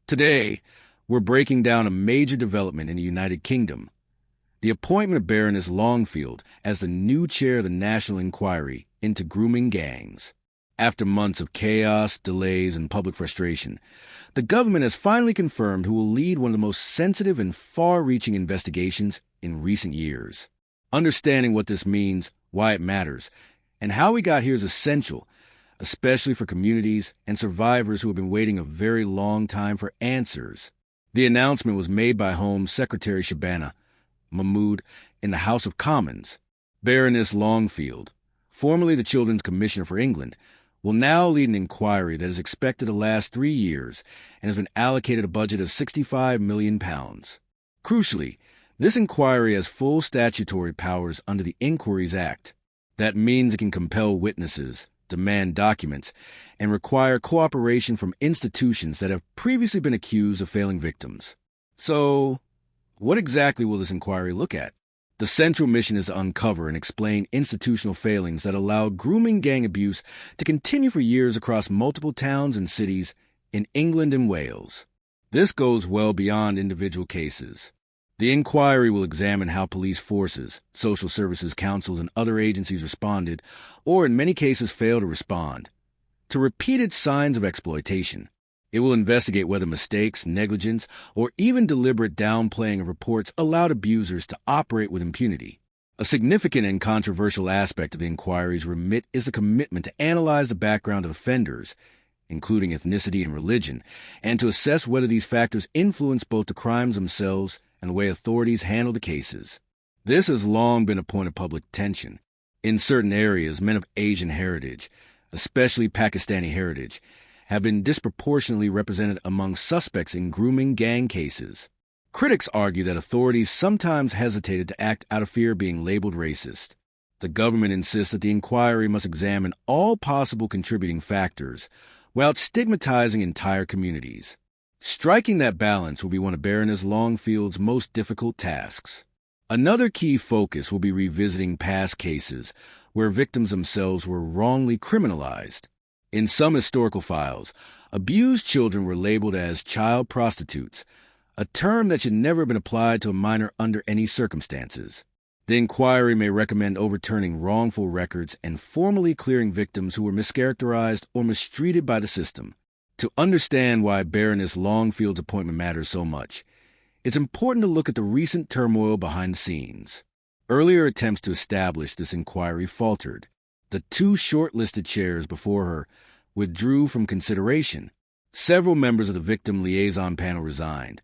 Today, we're breaking down a major development in the United Kingdom, the appointment of Baroness Longfield as the new chair of the National Inquiry into Grooming Gangs. After months of chaos, delays, and public frustration, the government has finally confirmed who will lead one of the most sensitive and far-reaching investigations in recent years. Understanding what this means, why it matters, and how we got here is essential, especially for communities and survivors who have been waiting a very long time for answers. The announcement was made by Home Secretary Shabana, Mahmood, in the House of Commons. Baroness Longfield, formerly the Children's Commissioner for England, will now lead an inquiry that is expected to last 3 years and has been allocated a budget of £65 million. Crucially, this inquiry has full statutory powers under the Inquiries Act. That means it can compel witnesses, demand documents, and require cooperation from institutions that have previously been accused of failing victims. So, what exactly will this inquiry look at? The central mission is to uncover and explain institutional failings that allowed grooming gang abuse to continue for years across multiple towns and cities in England and Wales. This goes well beyond individual cases. The inquiry will examine how police forces, social services councils, and other agencies responded, or in many cases failed to respond, to repeated signs of exploitation. It will investigate whether mistakes, negligence, or even deliberate downplaying of reports allowed abusers to operate with impunity. A significant and controversial aspect of the inquiry's remit is the commitment to analyze the background of offenders, including ethnicity and religion, and to assess whether these factors influence both the crimes themselves and the way authorities handle the cases. This has long been a point of public tension. In certain areas, men of Asian heritage, especially Pakistani heritage, have been disproportionately represented among suspects in grooming gang cases. Critics argue that authorities sometimes hesitated to act out of fear of being labeled racist. The government insists that the inquiry must examine all possible contributing factors, without stigmatizing entire communities. Striking that balance will be one of Baroness Longfield's most difficult tasks. Another key focus will be revisiting past cases where victims themselves were wrongly criminalized. In some historical files, abused children were labeled as child prostitutes, a term that should never have been applied to a minor under any circumstances. The inquiry may recommend overturning wrongful records and formally clearing victims who were mischaracterized or mistreated by the system. To understand why Baroness Longfield's appointment matters so much, it's important to look at the recent turmoil behind the scenes. Earlier attempts to establish this inquiry faltered. The 2 shortlisted chairs before her withdrew from consideration. Several members of the victim liaison panel resigned,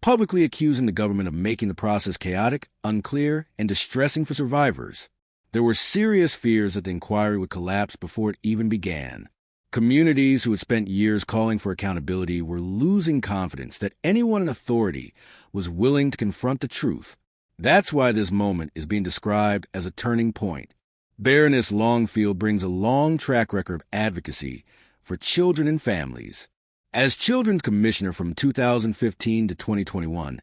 publicly accusing the government of making the process chaotic, unclear, and distressing for survivors. There were serious fears that the inquiry would collapse before it even began. Communities who had spent years calling for accountability were losing confidence that anyone in authority was willing to confront the truth. That's why this moment is being described as a turning point. Baroness Longfield brings a long track record of advocacy for children and families. As Children's Commissioner from 2015 to 2021,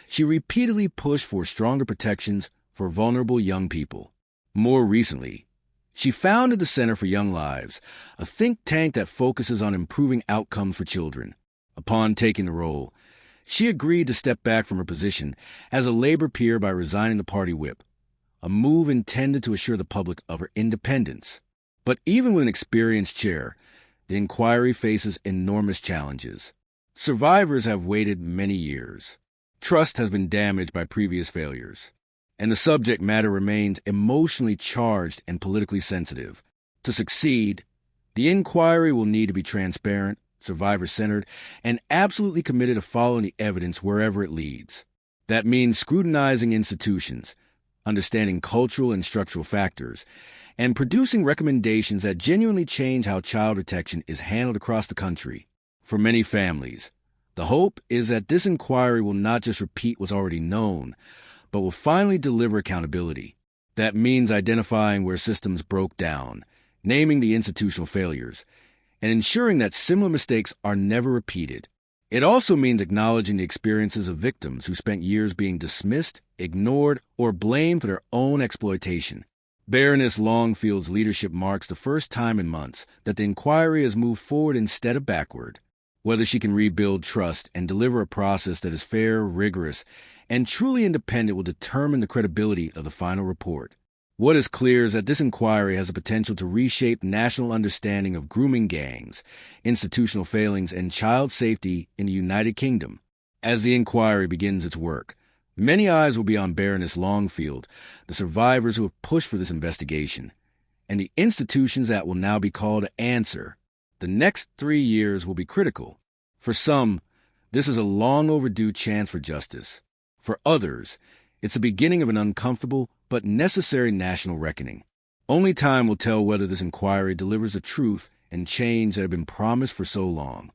she repeatedly pushed for stronger protections for vulnerable young people. More recently, she founded the Center for Young Lives, a think tank that focuses on improving outcomes for children. Upon taking the role, she agreed to step back from her position as a Labour peer by resigning the party whip, a move intended to assure the public of her independence. But even with an experienced chair, the inquiry faces enormous challenges. Survivors have waited many years. Trust has been damaged by previous failures, and the subject matter remains emotionally charged and politically sensitive. To succeed, the inquiry will need to be transparent, survivor-centered, and absolutely committed to following the evidence wherever it leads. That means scrutinizing institutions, understanding cultural and structural factors, and producing recommendations that genuinely change how child protection is handled across the country. For many families, the hope is that this inquiry will not just repeat what's already known, but will finally deliver accountability. That means identifying where systems broke down, naming the institutional failures, and ensuring that similar mistakes are never repeated. It also means acknowledging the experiences of victims who spent years being dismissed, ignored, or blamed for their own exploitation. Baroness Longfield's leadership marks the first time in months that the inquiry has moved forward instead of backward. Whether she can rebuild trust and deliver a process that is fair, rigorous, and truly independent will determine the credibility of the final report. What is clear is that this inquiry has the potential to reshape national understanding of grooming gangs, institutional failings, and child safety in the United Kingdom. As the inquiry begins its work, many eyes will be on Baroness Longfield, the survivors who have pushed for this investigation, and the institutions that will now be called to answer. The next 3 years will be critical. For some, this is a long overdue chance for justice. For others, it's the beginning of an uncomfortable but necessary national reckoning. Only time will tell whether this inquiry delivers the truth and change that have been promised for so long.